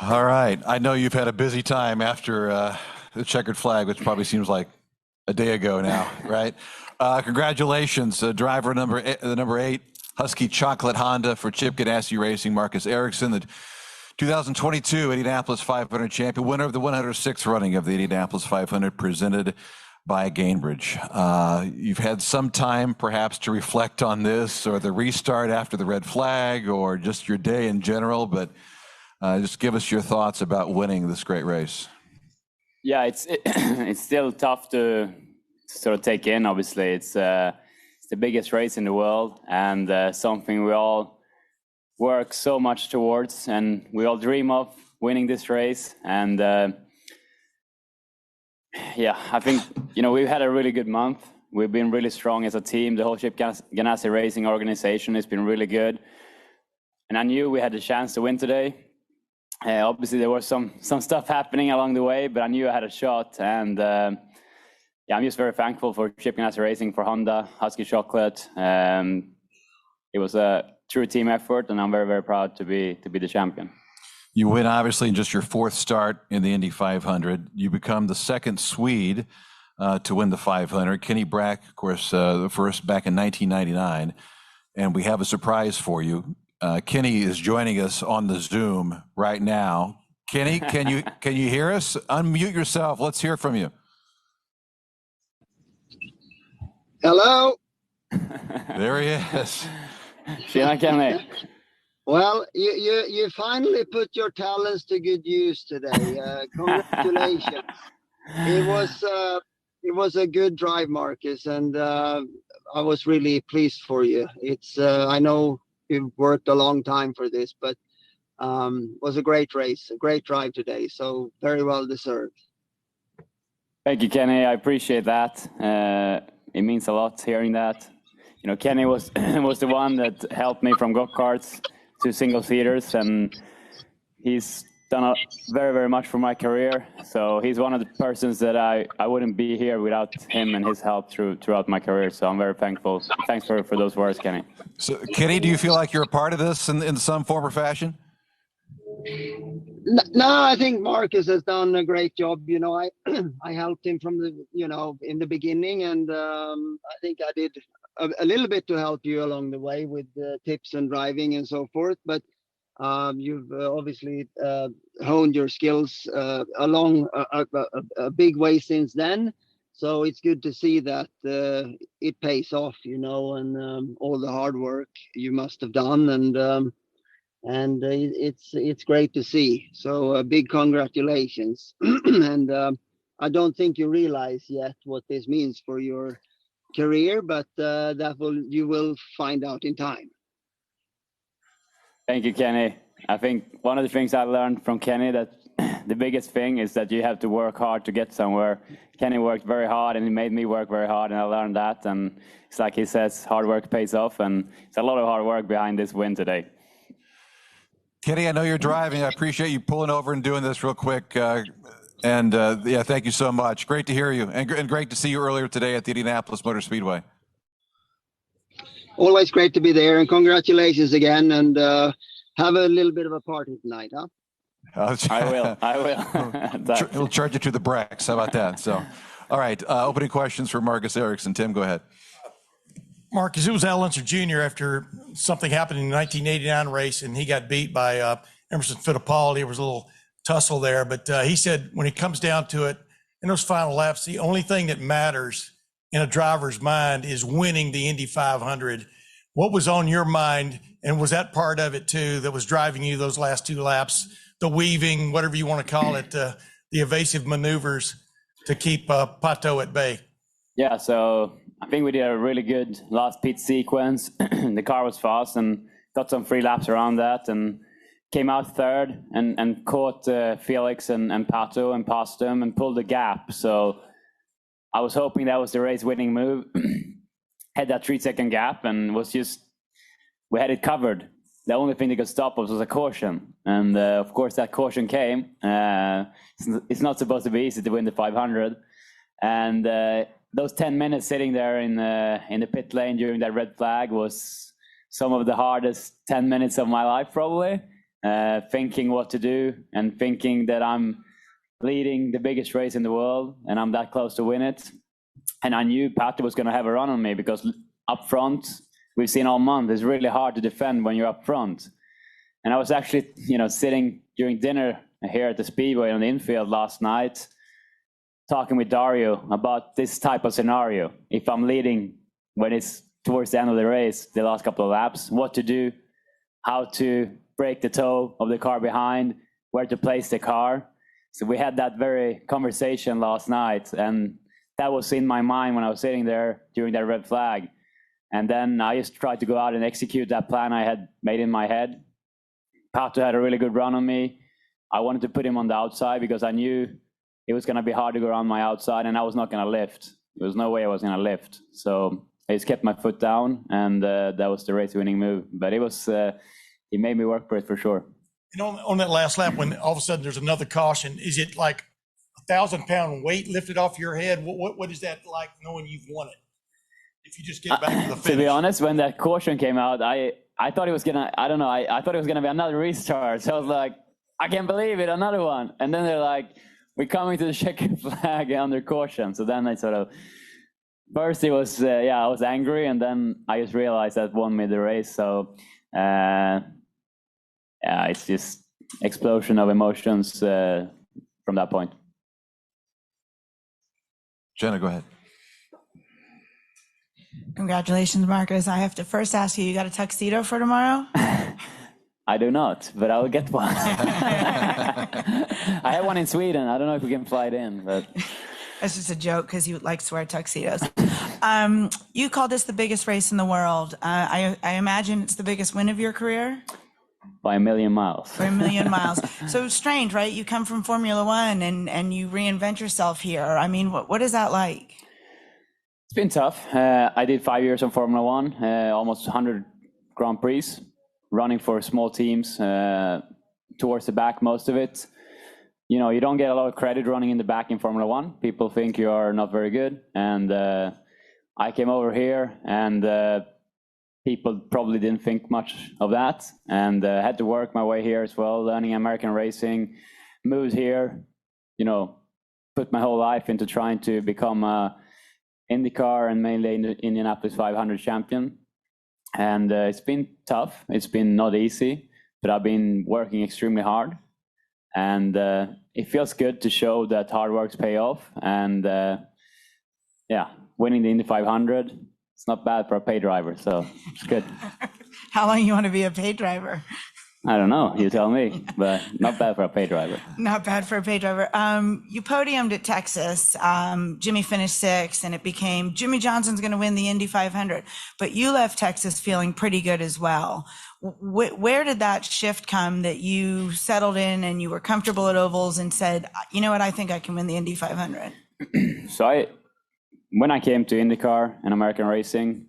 All right. I know you've had a busy time after the checkered flag, which probably seems like a day ago now, right? Congratulations, the number eight Husky Chocolate Honda for Chip Ganassi Racing, Marcus Ericsson, the 2022 Indianapolis 500 champion, winner of the 106th running of the Indianapolis 500, presented by Gainbridge. You've had some time perhaps to reflect on this or the restart after the red flag or just your day in general, but just give us your thoughts about winning this great race. Yeah, it's still tough to sort of take in. Obviously, it's the biggest race in the world and something we all work so much towards, and we all dream of winning this race. And yeah, I think we've had a really good month. We've been really strong as a team. The whole Chip Ganassi Racing organization has been really good, and I knew we had the chance to win today. Obviously, there was some stuff happening along the way, but I knew I had a shot. And yeah, I'm just very thankful for Chip Ganassi Racing, for Honda, Husky Chocolate. It was a true team effort, and I'm very, very proud to be the champion. You win, obviously, in just your fourth start in the Indy 500. You become the second Swede to win the 500. Kenny Brack, of course, the first back in 1999. And we have a surprise for you. Kenny is joining us on the Zoom right now. Kenny, can you hear us? Unmute yourself. Let's hear from you. Hello. There he is. Tjena, Kenny. Well, you finally put your talents to good use today. Congratulations. It was a good drive, Marcus, and I was really pleased for you. I know you've worked a long time for this, but was a great race, a great drive today. So very well deserved. Thank you, Kenny. I appreciate that. It means a lot hearing that. Kenny was the one that helped me from go-karts to single seaters, and he's done very, very much for my career. So he's one of the persons that I wouldn't be here without him and his help throughout my career. So I'm very thankful. Thanks for those words, Kenny. So, Kenny, do you feel like you're a part of this in some form or fashion? No, I think Marcus has done a great job. I helped him from in the beginning, and I think I did a little bit to help you along the way with tips and driving and so forth. But you've obviously honed your skills along a big way since then. So it's good to see that it pays off, and all the hard work you must have done, and it's great to see. So big congratulations. And I don't think you realize yet what this means for your career, but you will find out in time. Thank you, Kenny. I think one of the things I learned from Kenny, that the biggest thing is that you have to work hard to get somewhere. Kenny worked very hard, and he made me work very hard, and I learned that. And it's like he says, hard work pays off, and it's a lot of hard work behind this win today. Kenny, I know you're driving. I appreciate you pulling over and doing this real quick. Yeah, thank you so much. Great to hear you, and great to see you earlier today at the Indianapolis Motor Speedway. Always great to be there, and congratulations again. And have a little bit of a party tonight, huh? I will. We'll charge you to the Bracks. How about that? So, all right. Opening questions for Marcus Ericsson. Tim, go ahead. Marcus, it was Al Unser Jr. after something happened in the 1989 race, and he got beat by Emerson Fittipaldi. There was a little tussle there, but he said when it comes down to it, in those final laps, the only thing that matters in a driver's mind is winning the Indy 500. What was on your mind, and was that part of it too that was driving you those last two laps, the weaving, whatever you want to call it, the evasive maneuvers to keep Pato at bay? Yeah, so I think we did a really good last pit sequence. The car was fast and got some free laps around that, and came out third and caught Felix and Pato and passed them and pulled the gap. So I was hoping that was the race winning move. Had that 3-second gap and we had it covered. The only thing that could stop us was a caution. And of course that caution came. It's not supposed to be easy to win the 500. And those 10 minutes sitting there in the pit lane during that red flag was some of the hardest 10 minutes of my life, probably. thinking what to do and thinking that I'm leading the biggest race in the world and I'm that close to win it. And I knew Patty was going to have a run on me because up front, we've seen all month, it's really hard to defend when you're up front. And I was actually, sitting during dinner here at the Speedway on the infield last night, talking with Dario about this type of scenario. If I'm leading when it's towards the end of the race, the last couple of laps, what to do, how to break the toe of the car behind, where to place the car. So we had that very conversation last night, and that was in my mind when I was sitting there during that red flag. And then I just tried to go out and execute that plan I had made in my head. Pato had a really good run on me. I wanted to put him on the outside because I knew it was going to be hard to go around my outside, and I was not going to lift. There was no way I was going to lift. So I just kept my foot down, and that was the race-winning move. But it was, he made me work for it for sure. And on that last lap, when all of a sudden there's another caution, is it like 1,000-pound weight lifted off your head? What is that like knowing you've won it? If you just get back to the finish. To be honest, when that caution came out, I thought it was gonna, I don't know, I thought it was gonna be another restart. So I was like, I can't believe it, another one. And then they're like, we're coming to the checkered flag under caution. So then I sort of, first it was, I was angry, and then I just realized that won me the race. So it's just explosion of emotions from that point. Jenna, go ahead. Congratulations, Marcus. I have to first ask you got a tuxedo for tomorrow? I do not, but I will get one. I have one in Sweden. I don't know if we can fly it in, but That's just a joke because you likes to wear tuxedos. You call this the biggest race in the world. I imagine it's the biggest win of your career? by a million miles. By a million miles. So strange, right? You come from Formula One and you reinvent yourself here. I mean, what is that like? It's been tough. I did 5 years on Formula One, almost 100 Grand Prix, running for small teams, towards the back, most of it. You know, you don't get a lot of credit running in the back in Formula One. People think you are not very good. And I came over here, and people probably didn't think much of that. And had to work my way here as well, learning American racing, moved here, you know, put my whole life into trying to become a IndyCar and mainly Indianapolis 500 champion. And it's been tough. It's been not easy, but I've been working extremely hard. And it feels good to show that hard works pay off. And yeah, winning the Indy 500, it's not bad for a pay driver, so it's good. How long you want to be a pay driver? I don't know, you tell me, but not bad for a pay driver. Not bad for a pay driver. You podiumed at Texas. Jimmy finished sixth, and it became Jimmy Johnson's going to win the Indy 500. But you left Texas feeling pretty good as well. Where did that shift come that you settled in and you were comfortable at ovals and said, you know what, I think I can win the Indy 500? So when I came to IndyCar and American racing,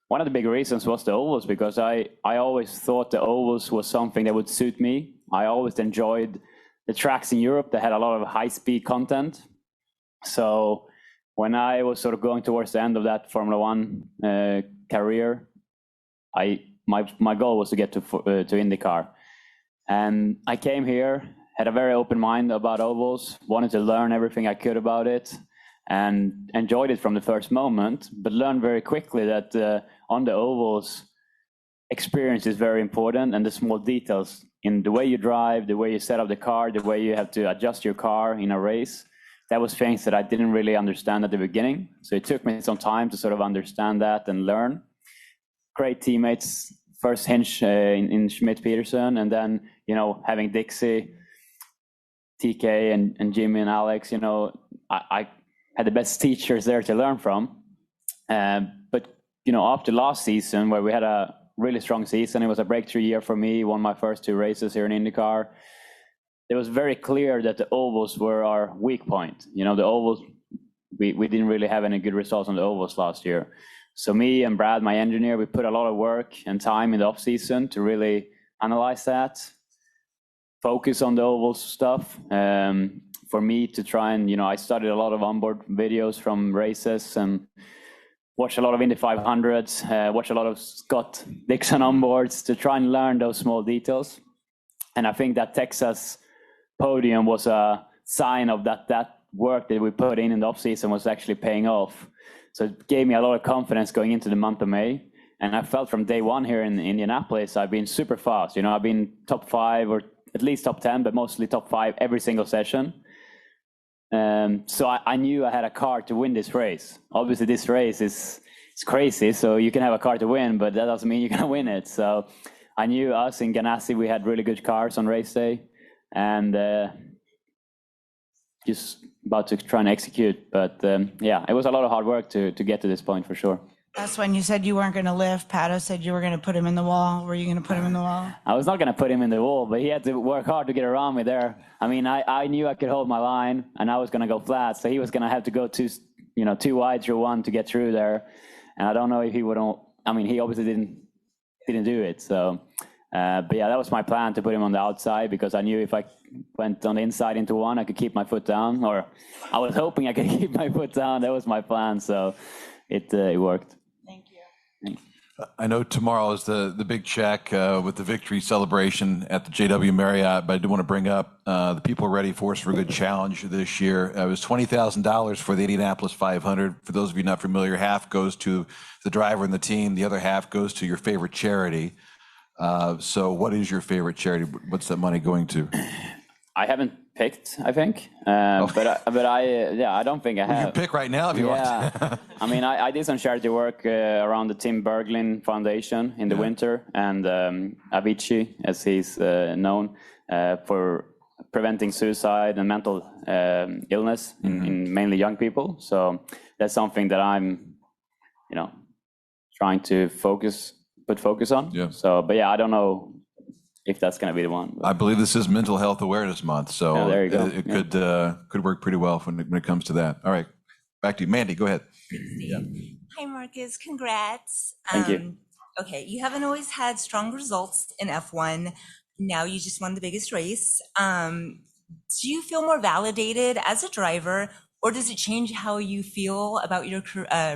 one of the big reasons was the ovals, because I always thought the ovals was something that would suit me. I always enjoyed the tracks in Europe that had a lot of high-speed content. So when I was sort of going towards the end of that Formula One career, my goal was to get to IndyCar. And I came here, had a very open mind about ovals, wanted to learn everything I could about it, and enjoyed it from the first moment, but learned very quickly that on the ovals, experience is very important, and the small details in the way you drive, the way you set up the car, the way you have to adjust your car in a race, that was things that I didn't really understand at the beginning. So it took me some time to sort of understand that and learn. Great teammates, first Hinch in Schmidt-Peterson, and then, you know, having Dixie, TK, and Jimmy and Alex, you know, I had the best teachers there to learn from. But, you know, after last season, where we had a really strong season, it was a breakthrough year for me, won my first 2 races here in IndyCar. It was very clear that the ovals were our weak point. You know, the ovals, we didn't really have any good results on the ovals last year. So me and Brad, my engineer, we put a lot of work and time in the off season to really analyze that, focus on the ovals stuff. For me to try and, you know, I studied a lot of onboard videos from races and watched a lot of Indy 500s, watched a lot of Scott Dixon onboards to try and learn those small details. And I think that Texas podium was a sign of that work that we put in the off season was actually paying off. So it gave me a lot of confidence going into the month of May. And I felt from day one here in Indianapolis, I've been super fast. You know, I've been top 5 or at least top 10, but mostly top 5 every single session. So I knew I had a car to win this race. Obviously, this race is crazy. So you can have a car to win, but that doesn't mean you're going to win it. So I knew us in Ganassi, we had really good cars on race day. And just about to try and execute. But yeah, it was a lot of hard work to get to this point for sure. That's when you said you weren't going to lift. Pato said you were going to put him in the wall. Were you going to put him in the wall? I was not going to put him in the wall, but he had to work hard to get around me there. I mean, I knew I could hold my line, and I was going to go flat, so he was going to have to go too wide through one to get through there. And I don't know if he would. I mean, he obviously didn't do it. So, but yeah, that was my plan, to put him on the outside, because I knew if I went on the inside into one, I could keep my foot down, or I was hoping I could keep my foot down. That was my plan, so it worked. Thank you. I know tomorrow is the big check with the victory celebration at the JW Marriott, but I do want to bring up the people ready for us for a good challenge this year. It was $20,000 for the Indianapolis 500. For those of you not familiar, half goes to the driver and the team. The other half goes to your favorite charity. So what is your favorite charity? What's that money going to? I haven't picked, I think, but I don't think I have. You can pick right now if you want. I mean, I did some charity work around the Tim Berglund Foundation in the winter, and Avicii, as he's known, for preventing suicide and mental illness in mainly young people. So that's something that I'm, trying to put focus on. Yeah. So, but yeah, I don't know if that's going to be the one. I believe this is Mental Health Awareness Month, so there you go. it could work pretty well when it comes to that. All right, back to you, Mandy. Go ahead. Yeah. Hi, Marcus. Congrats. Thank you. Okay, you haven't always had strong results in F1. Now you just won the biggest race. Do you feel more validated as a driver, or does it change how you feel about your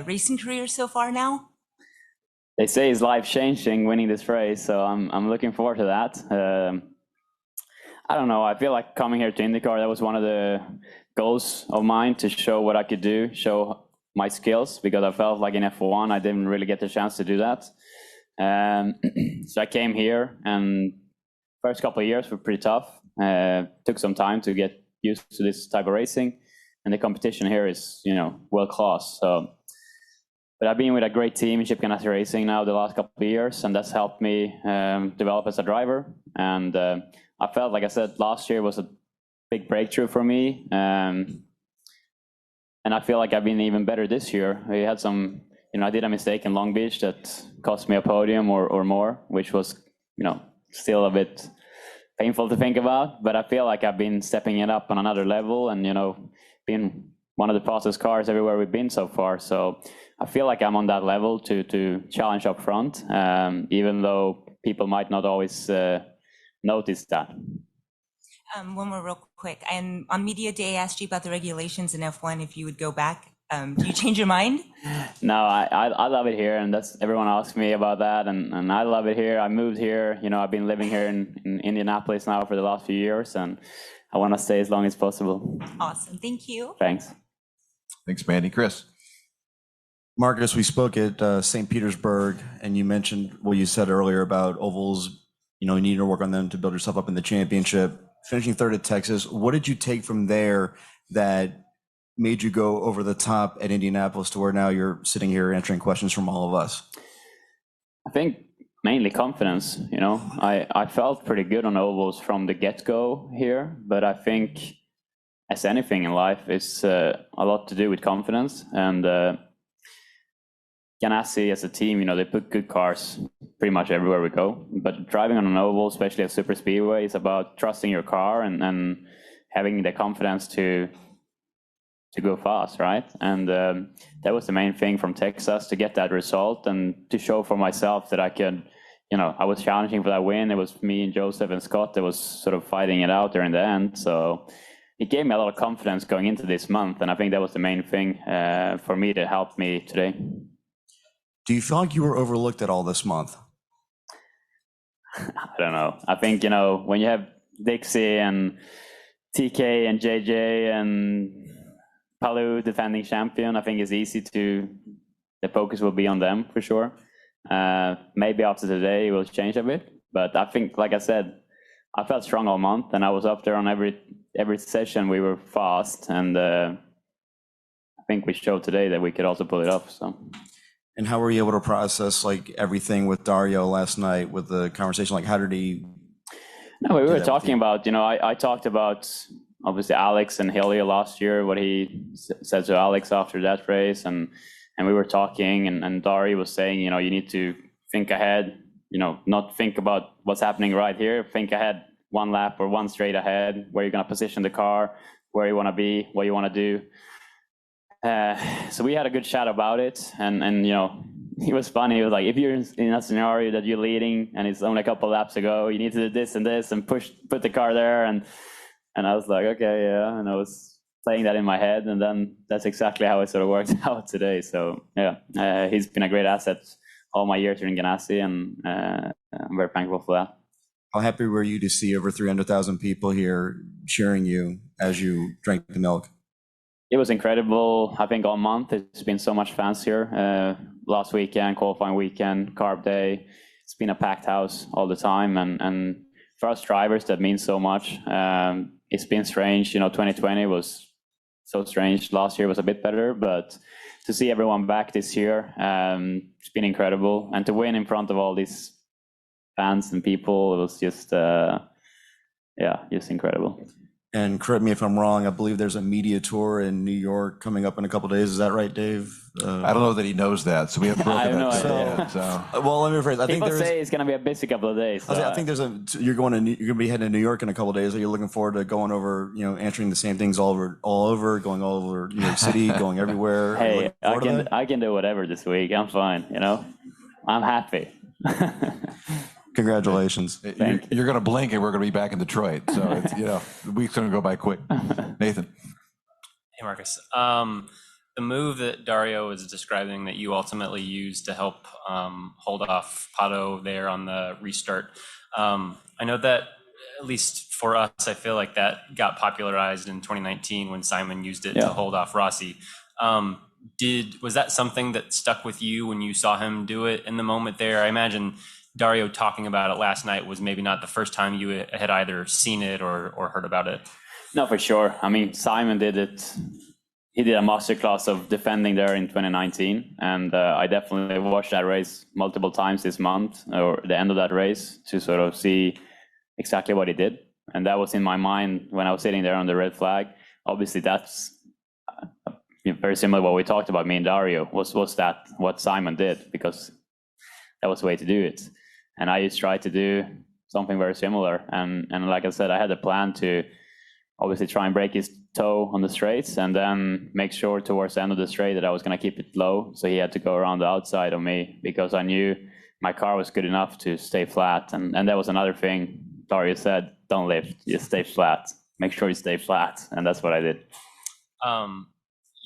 racing career so far now? They say it's life-changing winning this race, so I'm looking forward to that. I don't know. I feel like coming here to IndyCar, that was one of the goals of mine, to show what I could do, show my skills, because I felt like in F1 I didn't really get the chance to do that. So I came here, and first couple of years were pretty tough. Took some time to get used to this type of racing, and the competition here is, world class. So. But I've been with a great team in Chip Ganassi Racing now the last couple of years, and that's helped me develop as a driver. And I felt, like I said, last year was a big breakthrough for me. And I feel like I've been even better this year. We had some, I did a mistake in Long Beach that cost me a podium or more, which was, still a bit painful to think about. But I feel like I've been stepping it up on another level, and, being one of the fastest cars everywhere we've been so far. So I feel like I'm on that level to challenge up front, even though people might not always notice that. One more real quick. And on Media Day, I asked you about the regulations in F1, if you would go back. Do you change your mind? No, I love it here, and that's, everyone asks me about that, and I love it here. I moved here, I've been living here in Indianapolis now for the last few years, and I want to stay as long as possible. Awesome. Thank you. Thanks. Thanks, Mandy. Chris. Marcus, we spoke at St. Petersburg, and you mentioned what you said earlier about ovals. You need to work on them to build yourself up in the championship. Finishing third at Texas, what did you take from there that made you go over the top at Indianapolis to where now you're sitting here answering questions from all of us? I think mainly confidence. I felt pretty good on ovals from the get-go here, but I think, as anything in life, it's a lot to do with confidence. And Ganassi as a team, they put good cars pretty much everywhere we go. But driving on an oval, especially at super speedway, is about trusting your car and having the confidence to go fast, right? And that was the main thing from Texas, to get that result and to show for myself that I could, I was challenging for that win. It was me and Joseph and Scott that was sort of fighting it out there in the end. So it gave me a lot of confidence going into this month, and I think that was the main thing for me that helped me today. Do you feel like you were overlooked at all this month? I don't know. I think, when you have Dixie and TK and JJ and Palu defending champion, I think it's easy the focus will be on them for sure. Maybe after today it will change a bit, but I think, like I said, I felt strong all month, and I was up there on every session. We were fast, and I think we showed today that we could also pull it off. So. And how were you able to process like everything with Dario last night with the conversation? Like, how did he? No, we were talking about, I talked about obviously Alex and Helio last year, what he said to Alex after that race, and we were talking, and Dario was saying, you need to think ahead, not think about what's happening right here. Think ahead one lap or one straight ahead, where you're going to position the car, where you want to be, what you want to do. So we had a good chat about it, and it was funny. It was like, if you're in a scenario that you're leading and it's only a couple laps to go, you need to do this and this and put the car there, and I was like, okay, yeah, and I was playing that in my head, and then that's exactly how it sort of worked out today. So yeah, he's been a great asset all my years here in Ganassi, and I'm very thankful for that. How happy were you to see over 300,000 people here cheering you as you drank the milk? It was incredible. I think all month it's been so much fans here. Last weekend, qualifying weekend, carb day, it's been a packed house all the time, and for us drivers that means so much. It's been strange. 2020 was so strange. Last year was a bit better, but to see everyone back this year, it's been incredible, and to win in front of all these fans and people, it was just just incredible. And correct me if I'm wrong, I believe there's a media tour in New York coming up in a couple of days. Is that right, Dave? I don't know that he knows that, so we have broken I have that. no idea. So. Well, let me rephrase. I think People say it's going to be a busy couple of days. So I think you're going to be heading to New York in a couple of days. Are you looking forward to going over, answering the same things all over, going all over New York City, going everywhere? Hey, I can do whatever this week. I'm fine. I'm happy. Congratulations. You're going to blink and we're going to be back in Detroit. So it's, the week's going to go by quick. Nathan. Hey, Marcus. The move that Dario was describing that you ultimately used to help hold off Pato there on the restart. I know that, at least for us, I feel like that got popularized in 2019 when Simon used it to hold off Rossi. Was that something that stuck with you when you saw him do it in the moment there? I imagine Dario talking about it last night was maybe not the first time you had either seen it or heard about it. No, for sure. I mean, Simon did it. He did a masterclass of defending there in 2019. And I definitely watched that race multiple times this month, or the end of that race, to sort of see exactly what he did. And that was in my mind when I was sitting there on the red flag. Obviously, that's very similar to what we talked about, me and Dario, was that what Simon did, because that was the way to do it. And I just tried to do something very similar. And like I said, I had a plan to obviously try and break his toe on the straights, and then make sure towards the end of the straight that I was going to keep it low. So he had to go around the outside of me, because I knew my car was good enough to stay flat. And that was another thing Dario said, don't lift, just stay flat. Make sure you stay flat. And that's what I did.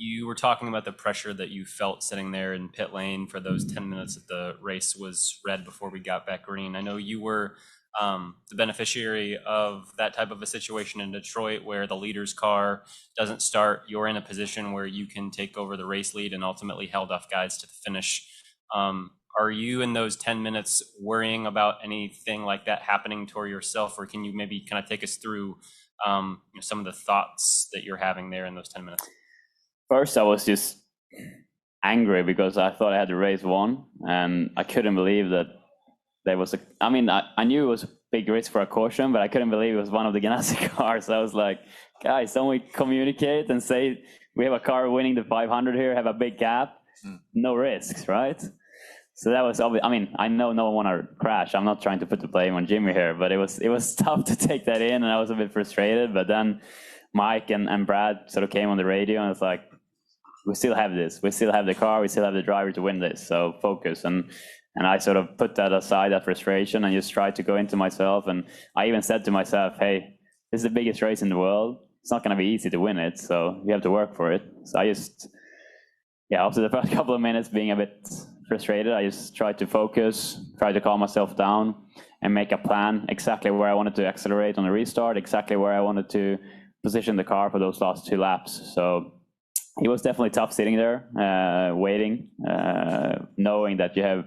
You were talking about the pressure that you felt sitting there in pit lane for those 10 minutes that the race was red before we got back green. I know you were the beneficiary of that type of a situation in Detroit, where the leader's car doesn't start. You're in a position where you can take over the race lead and ultimately held off guys to the finish. Are you in those 10 minutes worrying about anything like that happening to yourself, or can you maybe kind of take us through some of the thoughts that you're having there in those 10 minutes? First, I was just angry because I thought I had the race won, and I couldn't believe that there was I knew it was a big risk for a caution, but I couldn't believe it was one of the Ganassi cars. I was like, guys, don't we communicate and say we have a car winning the 500 here, have a big gap, no risks, right? So that was obvious. I know no one want to crash. I'm not trying to put the blame on Jimmy here, but it was tough to take that in, and I was a bit frustrated. But then Mike and Brad sort of came on the radio, and it's like, we still have this. We still have the car. We still have the driver to win this. So focus. And I sort of put that aside, that frustration, and just tried to go into myself. And I even said to myself, hey, this is the biggest race in the world. It's not going to be easy to win it. So you have to work for it. So I just, after the first couple of minutes being a bit frustrated, I just tried to focus, tried to calm myself down. and make a plan exactly where I wanted to accelerate on the restart, exactly where I wanted to position the car for those last 2 laps. So it was definitely tough sitting there, waiting, knowing that you have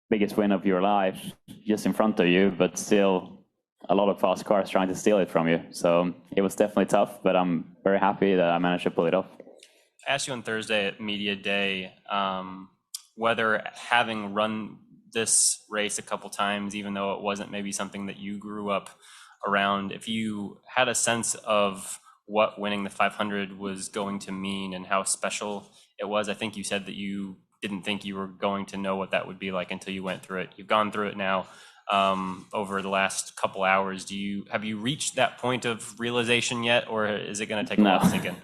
biggest win of your life just in front of you, but still a lot of fast cars trying to steal it from you. So it was definitely tough, but I'm very happy that I managed to pull it off. I asked you on Thursday at Media Day whether having run this race a couple times, even though it wasn't maybe something that you grew up around, if you had a sense of what winning the 500 was going to mean and how special it was. I think you said that you didn't think you were going to know what that would be like until you went through it. You've gone through it now over the last couple hours. Have you reached that point of realization yet, or is it going to take a while to sink in?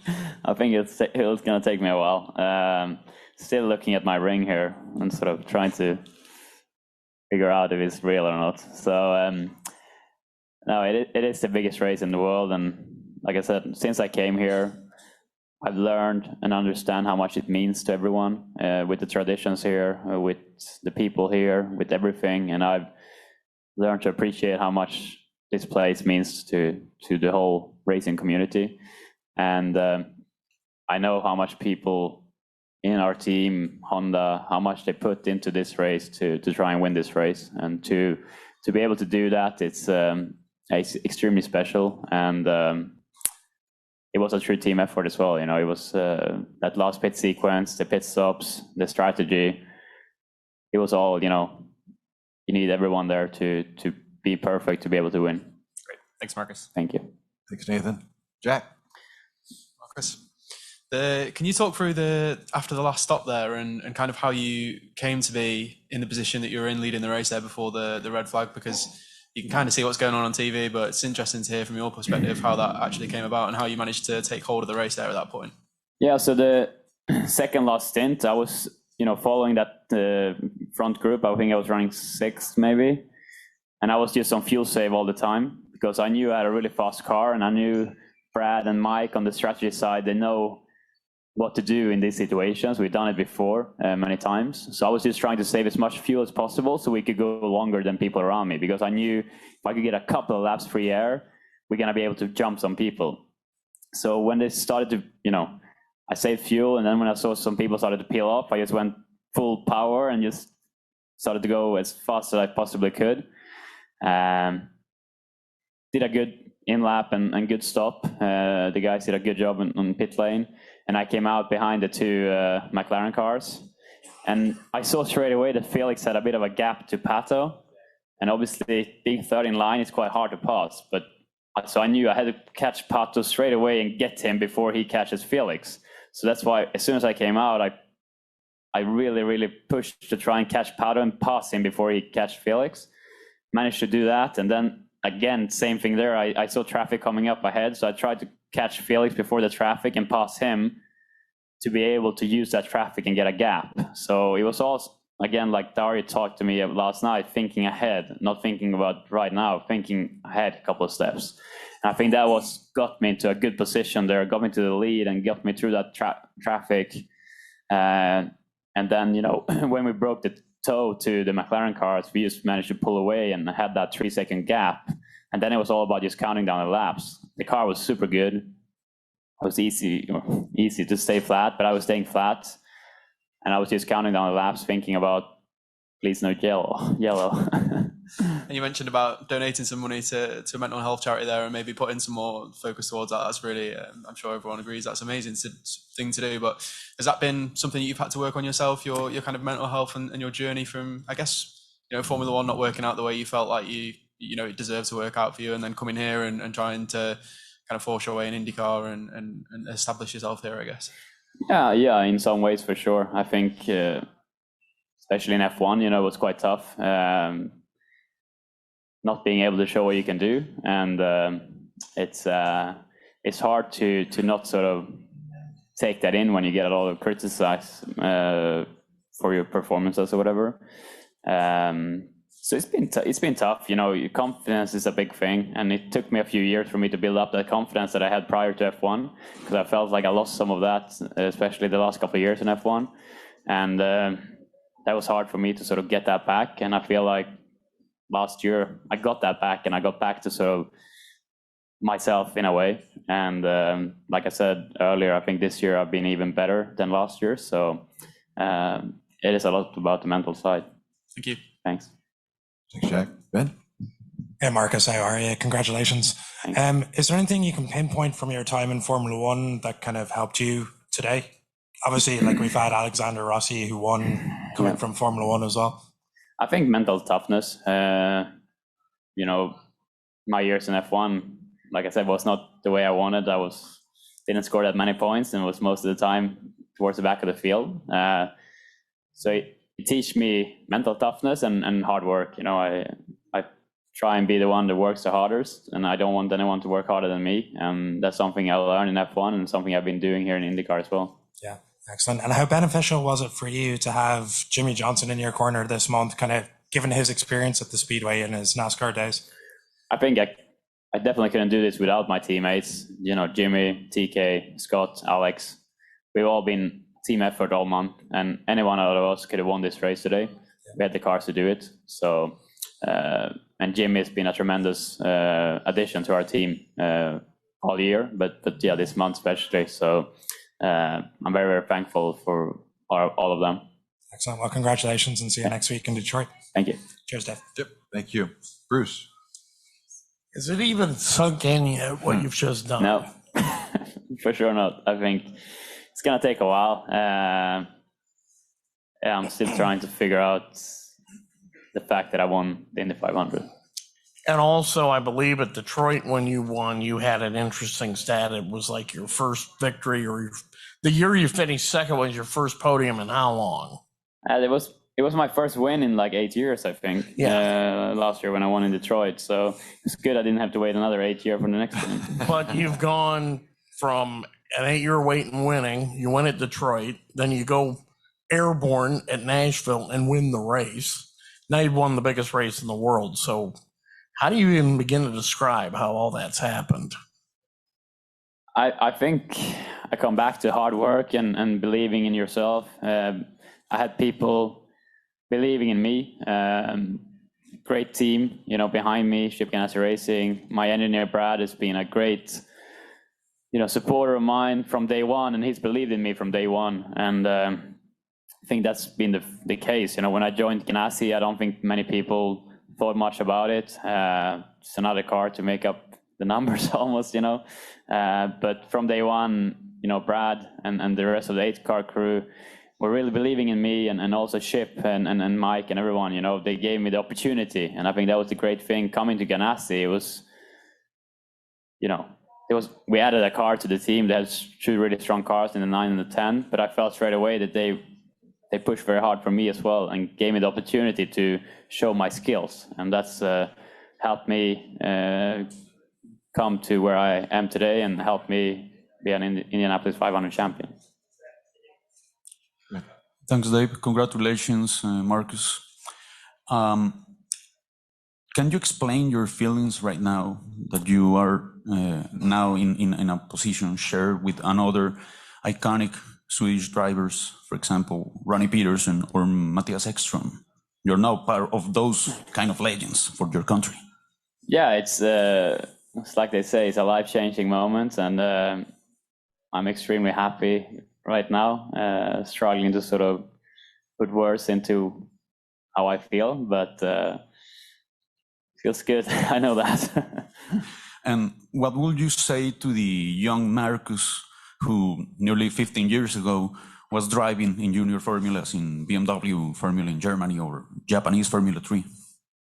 I think it's going to take me a while. Still looking at my ring here and sort of trying to figure out if it's real or not. So no, it is the biggest race in the world, and like I said, since I came here, I've learned and understand how much it means to everyone, with the traditions here, with the people here, with everything. And I've learned to appreciate how much this place means to the whole racing community. And I know how much people in our team, Honda, how much they put into this race to try and win this race. And to be able to do that, it's extremely special. And it was a true team effort as well. You know, it was that last pit sequence, the pit stops, the strategy. It was all, you know, you need everyone there to be perfect to be able to win. Great. Thanks, Marcus. Thank you. Thanks, Nathan. Jack. Marcus, can you talk through after the last stop there and kind of how you came to be in the position that you were in leading the race there before the red flag? Because you can kind of see what's going on TV, but it's interesting to hear from your perspective how that actually came about and how you managed to take hold of the race there at that point. Yeah, so the second last stint, I was, you know, following that front group. I think I was running 6th maybe. And I was just on fuel save all the time because I knew I had a really fast car, and I knew Brad and Mike on the strategy side, they know what to do in these situations. We've done it before many times. So I was just trying to save as much fuel as possible so we could go longer than people around me, because I knew if I could get a couple of laps free air, we're going to be able to jump some people. So when they started to, you know, I saved fuel, and then when I saw some people started to peel off, I just went full power and just started to go as fast as I possibly could. Did a good in-lap and good stop. The guys did a good job on pit lane. And I came out behind the 2 McLaren cars. And I saw straight away that Felix had a bit of a gap to Pato. And obviously, being third in line is quite hard to pass. But so I knew I had to catch Pato straight away and get him before he catches Felix. So that's why as soon as I came out, I really, really pushed to try and catch Pato and pass him before he catch Felix. Managed to do that. And then again, same thing there. I saw traffic coming up ahead. So I tried to catch Felix before the traffic and pass him to be able to use that traffic and get a gap. So it was all, again, like Dario talked to me last night, thinking ahead, not thinking about right now, thinking ahead a couple of steps. And I think that got me into a good position there, got me to the lead and got me through that traffic. And then, you know, when we broke the toe to the McLaren cars, we just managed to pull away and had that 3-second gap. And then it was all about just counting down the laps. The car was super good. It was easy to stay flat, but I was staying flat. And I was just counting down the laps, thinking about, please no yellow. And you mentioned about donating some money to a mental health charity there and maybe putting some more focus towards that. That's really, I'm sure everyone agrees, that's an amazing thing to do. But has that been something you've had to work on yourself, your kind of mental health and your journey from, I guess, you know, Formula One not working out the way you felt like you know, it deserved to work out for you, and then coming here and trying to kind of force your way in IndyCar and establish yourself here, I guess? Yeah, in some ways for sure. I think, especially in F1, you know, it was quite tough. Not being able to show what you can do, and it's hard to not sort of take that in when you get a lot of criticism for your performances or whatever. So it's been tough. You know, confidence is a big thing, and it took me a few years for me to build up that confidence that I had prior to F1, because I felt like I lost some of that, especially the last couple of years in F1, and that was hard for me to sort of get that back. And I feel like last year, I got that back, and I got back to sort of myself in a way. And like I said earlier, I think this year I've been even better than last year. So it is a lot about the mental side. Thank you. Thanks. Thanks, Jack. Ben? Hey, Marcus, how are you? Congratulations. Is there anything you can pinpoint from your time in Formula One that kind of helped you today? Obviously, like we've had Alexander Rossi, who won coming from Formula One as well. I think mental toughness. You know, my years in F1, like I said, was not the way I wanted. Didn't score that many points and was most of the time towards the back of the field. So it teach me mental toughness and hard work. You know, I try and be the one that works the hardest, and I don't want anyone to work harder than me. That's something I learned in F1 and something I've been doing here in IndyCar as well. Yeah, excellent. And how beneficial was it for you to have Jimmy Johnson in your corner this month, kind of given his experience at the Speedway in his NASCAR days? I think I definitely couldn't do this without my teammates. You know, Jimmy, TK, Scott, Alex. We've all been team effort all month, and any one out of us could have won this race today. We had the cars to do it. So, and Jimmy has been a tremendous addition to our team all year, but yeah, this month especially. So I'm very, very thankful for all of them. Excellent. Well, congratulations, and see you next week in Detroit. Thank you. Cheers, Dave. Yep. Thank you. Bruce? Is it even sunk in yet what you've just done? No, for sure not. I think it's going to take a while. Yeah, I'm still trying to figure out the fact that I won the Indy 500. And also, I believe at Detroit when you won, you had an interesting stat. It was like your first victory, or the year you finished second was your first podium in how long? It was my first win in like 8 years, I think. Yeah. Last year when I won in Detroit. So it's good I didn't have to wait another 8 years for the next one. But you've gone from an 8-year wait and winning. You win at Detroit, then you go airborne at Nashville and win the race. Now you've won the biggest race in the world. So how do you even begin to describe how all that's happened? I think I come back to hard work and believing in yourself. I had people believing in me. Great team, you know, behind me, Chip Ganassi Racing. My engineer Brad has been a great, you know, supporter of mine from day one, and he's believed in me from day one. And I think that's been the case. You know, when I joined Ganassi, I don't think many people thought much about it. It's another car to make up the numbers almost, you know. But from day one, you know, Brad and the rest of the 8-car crew were really believing in me, and also Chip and Mike and everyone, you know, they gave me the opportunity. And I think that was the great thing coming to Ganassi. It was, you know, we added a car to the team that has 2 really strong cars in the 9 and the 10, but I felt straight away that they pushed very hard for me as well and gave me the opportunity to show my skills. And that's helped me come to where I am today and helped me be an Indianapolis 500 champion. Thanks, Dave. Congratulations, Marcus. Can you explain your feelings right now that you are now in a position shared with another iconic Swedish drivers, for example, Ronnie Peterson or Matthias Ekström? You're now part of those kind of legends for your country. Yeah, it's like they say, it's a life-changing moment, and I'm extremely happy right now, struggling to sort of put words into how I feel, but feels good. I know that. And what would you say to the young Marcus who nearly 15 years ago was driving in junior formulas in BMW Formula in Germany or Japanese Formula 3?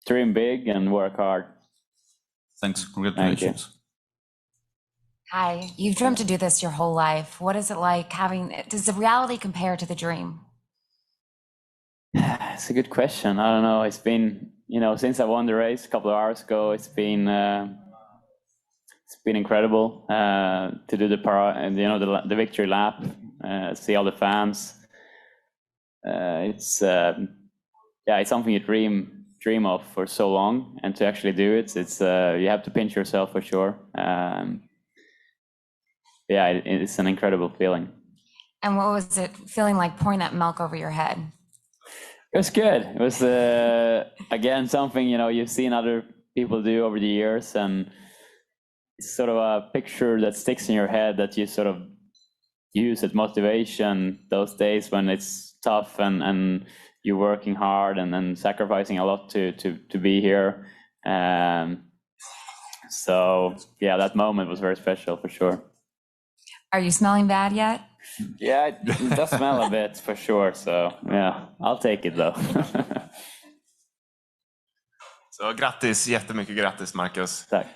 Dream big and work hard. Thanks. Congratulations. Hi, you've dreamt to do this your whole life. What is it like does the reality compare to the dream? It's a good question. I don't know. It's been, you know, since I won the race a couple of hours ago, it's been incredible to do the victory lap, see all the fans. It's something you dream of for so long, and to actually do it, it's you have to pinch yourself for sure. It's an incredible feeling. And what was it feeling like pouring that milk over your head? It was good. It was again something you've seen other people do over the years, and it's sort of a picture that sticks in your head that you sort of use as motivation those days when it's tough and you're working hard and then sacrificing a lot to be here. So yeah, that moment was very special for sure. Are you smelling bad yet? Yeah, it does smell a bit for sure. So yeah, I'll take it though. Så grattis, jättemycket grattis Marcus. Tack.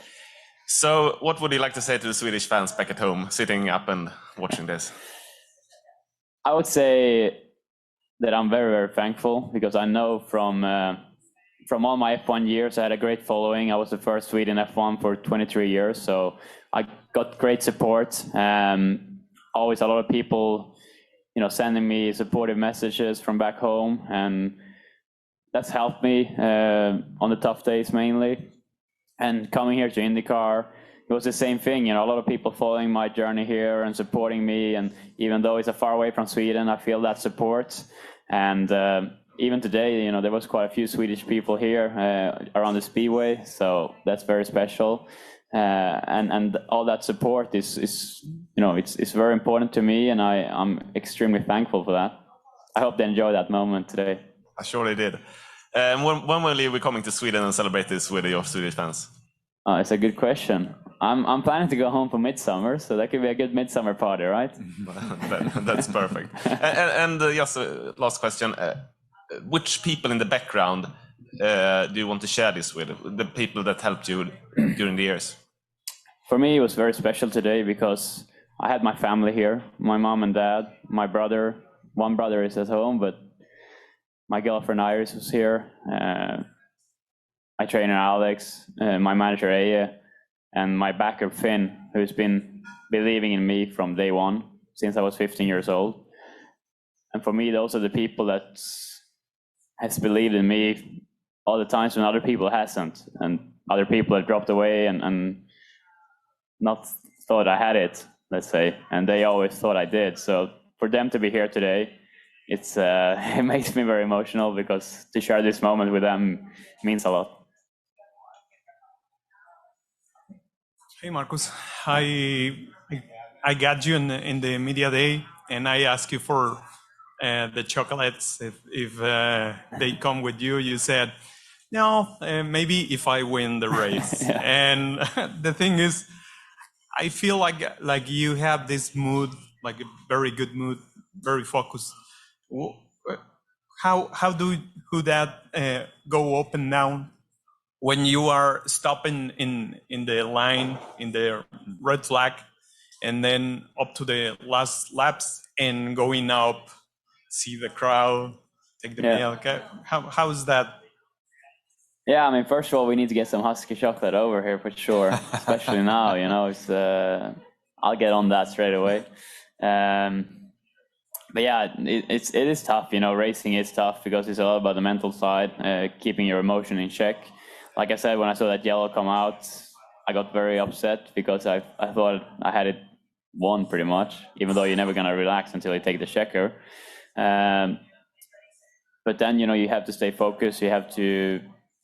So what would you like to say to the Swedish fans back at home, sitting up and watching this? I would say that I'm very, very thankful, because I know from all my F1 years, I had a great following. I was the first Swede in F1 for 23 years, so I got great support. Always a lot of people, sending me supportive messages from back home, and that's helped me on the tough days mainly. And coming here to IndyCar, it was the same thing. A lot of people following my journey here and supporting me. And even though it's a far away from Sweden, I feel that support. And even today, there was quite a few Swedish people here around the Speedway. So that's very special. And all that support is it's very important to me. And I'm extremely thankful for that. I hope they enjoy that moment today. I surely did. When will you be coming to Sweden and celebrate this with your Swedish fans? It's a good question. I'm planning to go home for midsummer, so that could be a good midsummer party, right? That's perfect. And just last question: which people in the background do you want to share this with? The people that helped you during the years. For me, it was very special today because I had my family here: my mom and dad, my brother. One brother is at home, but my girlfriend Iris was here, my trainer Alex, my manager Eje, and my backer Finn, who's been believing in me from day one, since I was 15 years old. And for me, those are the people that has believed in me all the times when other people hasn't, and other people have dropped away and not thought I had it, let's say, and they always thought I did. So for them to be here today, it makes me very emotional, because to share this moment with them means a lot. Hey Marcus, I got you in the media day, and I asked you for the chocolates if they come with you. You said no, maybe if I win the race. Yeah. And the thing is, I feel like you have this mood, like a very good mood, very focused. How do that go up and down when you are stopping in the line, in the red flag, and then up to the last laps and going up, see the crowd, take the milk? How is that? Yeah, I mean, first of all, we need to get some Husky chocolate over here for sure, especially now. It's I'll get on that straight away. But yeah, it is tough. Racing is tough because it's all about the mental side, keeping your emotion in check. Like I said, when I saw that yellow come out, I got very upset because I thought I had it won pretty much, even though you're never going to relax until you take the checker. But then, you have to stay focused. You have to,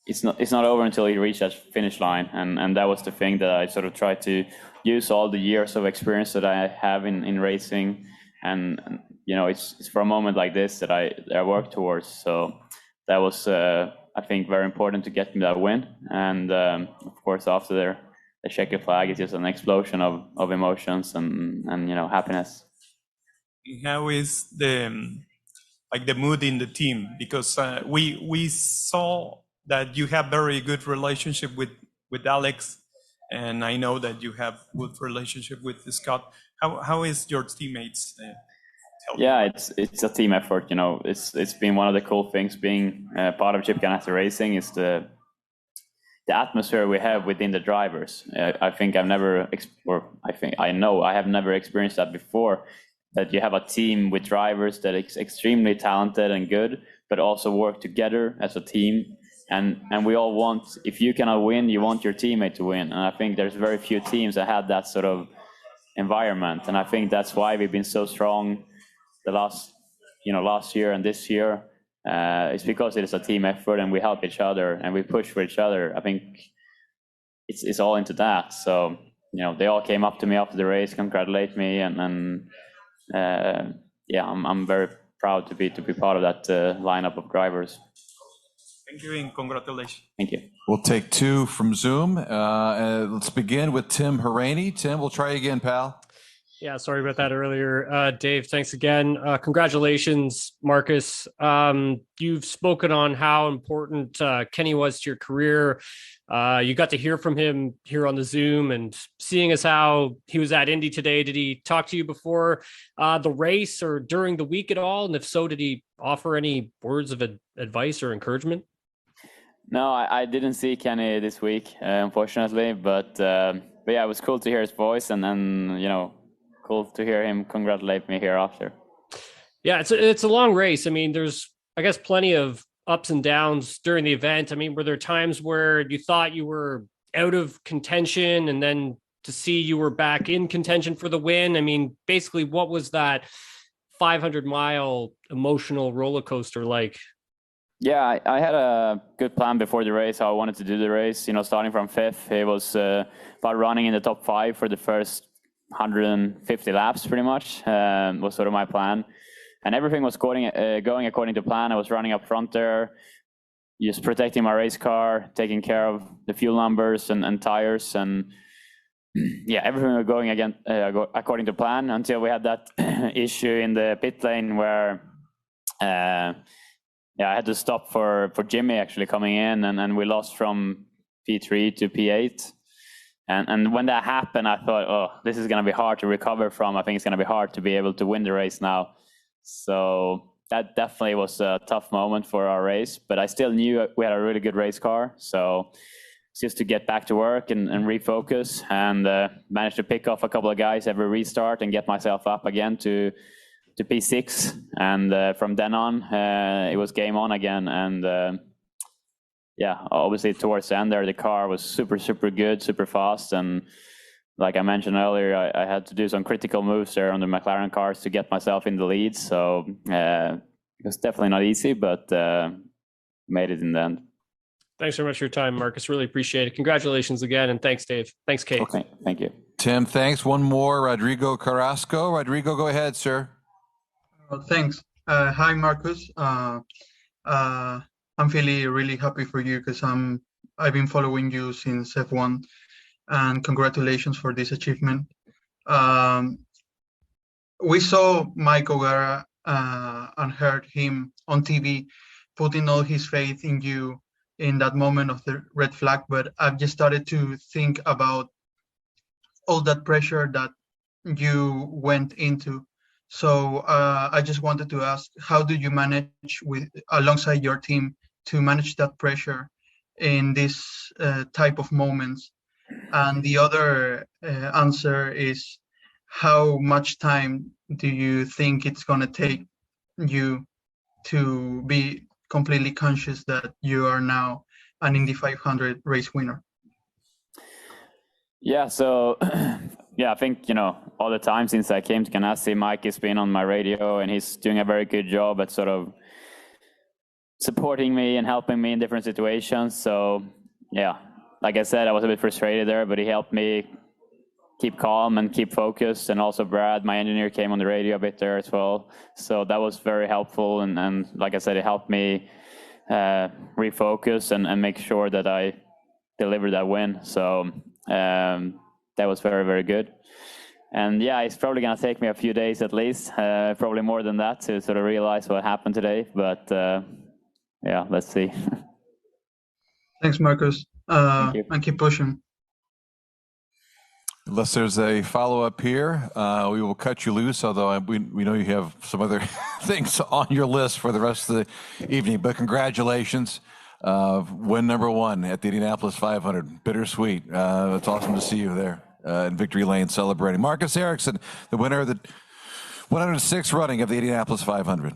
it's not over until you reach that finish line. And that was the thing that I sort of tried to use all the years of experience that I have in racing. And it's for a moment like this that I work towards. So that was, I think, very important to get me that win. And of course, after the checkered flag, it's just an explosion of emotions and happiness. How is the mood in the team? Because we saw that you have very good relationship with Alex, and I know that you have good relationship with Scott. How is your teammates? Yeah, it's a team effort. It's been one of the cool things being part of Chip Ganassi Racing is the atmosphere we have within the drivers. I think I have never experienced that before. That you have a team with drivers that is extremely talented and good, but also work together as a team. And we all want, if you cannot win, you want your teammate to win. And I think there's very few teams that had that sort of environment. And I think that's why we've been so strong the last year and this year. it's because it is a team effort and we help each other and we push for each other. I think it's all into that. So, they all came up to me after the race, congratulate me, and yeah, I'm very proud to be part of that lineup of drivers. Thank you and congratulations. Thank you. We'll take two from Zoom. Let's begin with Tim Haraney. Tim, we'll try again, pal. Yeah, sorry about that earlier. Dave, thanks again. Congratulations, Marcus. You've spoken on how important Kenny was to your career. You got to hear from him here on the Zoom, and seeing as how he was at Indy today, did he talk to you before the race or during the week at all? And if so, did he offer any words of advice or encouragement? No, I didn't see Kenny this week, unfortunately, but yeah, it was cool to hear his voice, and then, cool to hear him congratulate me here after. Yeah, it's a long race. I mean, there's, I guess, plenty of ups and downs during the event. I mean, were there times where you thought you were out of contention and then to see you were back in contention for the win? I mean, basically, what was that 500-mile emotional roller coaster like? Yeah, I had a good plan before the race, how I wanted to do the race. Starting from fifth, it was about running in the top 5 for the first 150 laps, pretty much, was sort of my plan. And everything was going according to plan. I was running up front there, just protecting my race car, taking care of the fuel numbers and tires. And yeah, everything was going again according to plan until we had that issue in the pit lane where I had to stop for Jimmy actually coming in, and we lost from P3 to P8. And when that happened, I thought, oh, this is going to be hard to recover from. I think it's going to be hard to be able to win the race now. So that definitely was a tough moment for our race, but I still knew we had a really good race car. So just to get back to work and refocus, and managed to pick off a couple of guys every restart and get myself up again to P6. And from then on, it was game on again. And yeah, obviously towards the end there, the car was super, super good, super fast. And like I mentioned earlier, I had to do some critical moves there on the McLaren cars to get myself in the lead. So it was definitely not easy, but made it in the end. Thanks very much for your time, Marcus. Really appreciate it. Congratulations again. And thanks, Dave. Thanks, Kate. Okay, thank you. Tim, thanks. One more, Rodrigo Carrasco. Rodrigo, go ahead, sir. Thanks. Hi, Marcus. I'm feeling really happy for you because I've been following you since F1, and congratulations for this achievement. We saw Mike O'Gara and heard him on TV putting all his faith in you in that moment of the red flag, but I've just started to think about all that pressure that you went into. So I just wanted to ask, how do you manage alongside your team to manage that pressure in this type of moments? And the other answer is, how much time do you think it's going to take you to be completely conscious that you are now an Indy 500 race winner? Yeah, so yeah, I think, all the time since I came to Ganassi, Mike has been on my radio, and he's doing a very good job at sort of supporting me and helping me in different situations. So yeah, like I said, I was a bit frustrated there, but he helped me keep calm and keep focused. And also Brad, my engineer, came on the radio a bit there as well. So that was very helpful. And like I said, it helped me refocus and make sure that I delivered that win. So that was very, very good. And yeah, it's probably going to take me a few days at least, probably more than that, to sort of realize what happened today. But yeah, let's see. Thanks, Marcus. And keep pushing. Unless there's a follow-up here, we will cut you loose, although we know you have some other things on your list for the rest of the evening. But congratulations. Win number 1 at the Indianapolis 500. Bittersweet. It's awesome to see you there in victory lane celebrating. Marcus Ericsson, the winner of the 106th running of the Indianapolis 500.